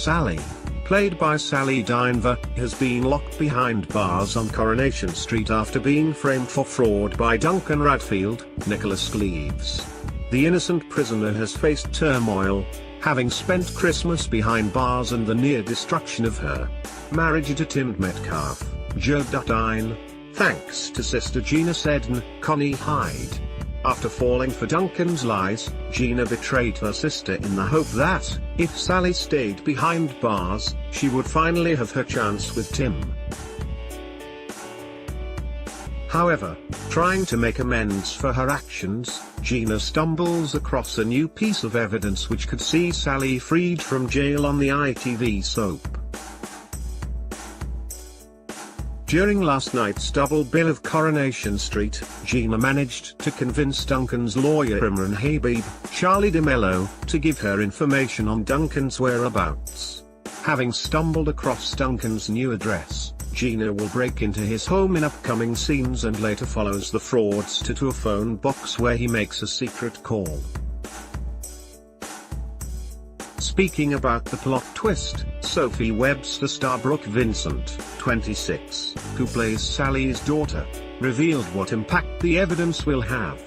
Sally, played by Sally Dynevor, has been locked behind bars on Coronation Street after being framed for fraud by Duncan Radfield, Nicholas Gleaves. The innocent prisoner has faced turmoil, having spent Christmas behind bars and the near destruction of her marriage to Tim Metcalfe, SAVED, thanks to sister Gina said Connie Hyde. After falling for Duncan's lies, Gina betrayed her sister in the hope that, if Sally stayed behind bars, she would finally have her chance with Tim. However, trying to make amends for her actions, Gina stumbles across a new piece of evidence which could see Sally freed from jail on the ITV soap. During last night's double bill of Coronation Street, Gina managed to convince Duncan's lawyer Imran Habib, Charlie DeMello, to give her information on Duncan's whereabouts. Having stumbled across Duncan's new address, Gina will break into his home in upcoming scenes and later follows the fraudster to a phone box where he makes a secret call. Speaking about the plot twist, Sophie Webster star Brooke Vincent, 26, who plays Sally's daughter, revealed what impact the evidence will have.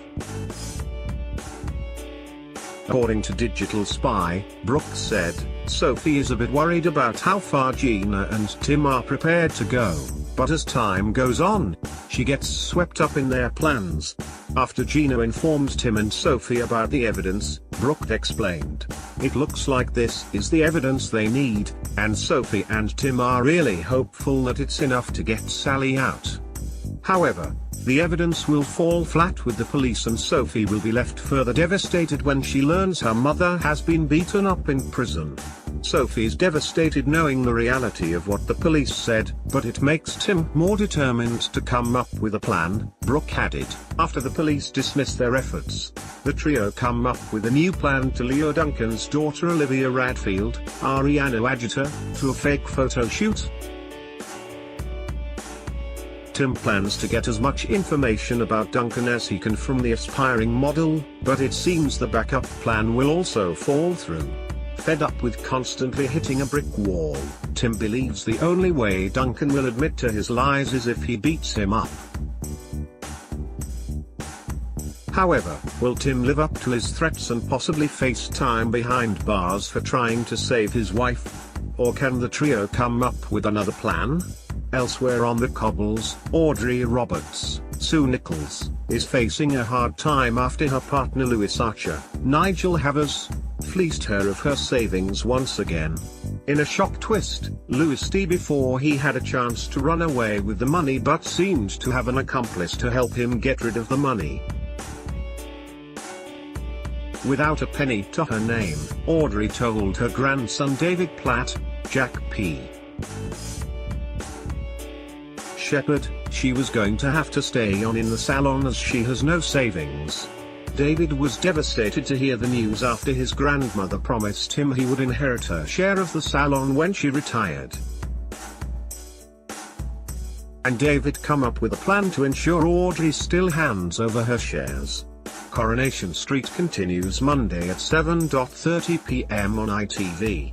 According to Digital Spy, Brooke said, "Sophie is a bit worried about how far Gina and Tim are prepared to go, but as time goes on, she gets swept up in their plans." After Gina informed Tim and Sophie about the evidence, Brooke explained, "It looks like this is the evidence they need, and Sophie and Tim are really hopeful that it's enough to get Sally out. However, the evidence will fall flat with the police and Sophie will be left further devastated when she learns her mother has been beaten up in prison. Sophie's devastated knowing the reality of what the police said, but it makes Tim more determined to come up with a plan," Brooke added. After the police dismissed their efforts, the trio come up with a new plan to lure Duncan's daughter Olivia Radfield, Ariana Adjutor, to a fake photo shoot. Tim plans to get as much information about Duncan as he can from the aspiring model, but it seems the backup plan will also fall through. Fed up with constantly hitting a brick wall, Tim believes the only way Duncan will admit to his lies is if he beats him up. However, will Tim live up to his threats and possibly face time behind bars for trying to save his wife? Or can the trio come up with another plan? Elsewhere on the cobbles, Audrey Roberts, Sue Nichols, is facing a hard time after her partner Lewis Archer, Nigel Havers, fleeced her of her savings once again. In a shock twist, Lewis before he had a chance to run away with the money but seemed to have an accomplice to help him get rid of the money. Without a penny to her name, Audrey told her grandson David Platt, Jack P. Shepherd, she was going to have to stay on in the salon as she has no savings. David was devastated to hear the news after his grandmother promised him he would inherit her share of the salon when she retired. And David come up with a plan to ensure Audrey still hands over her shares. Coronation Street continues Monday at 7:30 p.m. on ITV.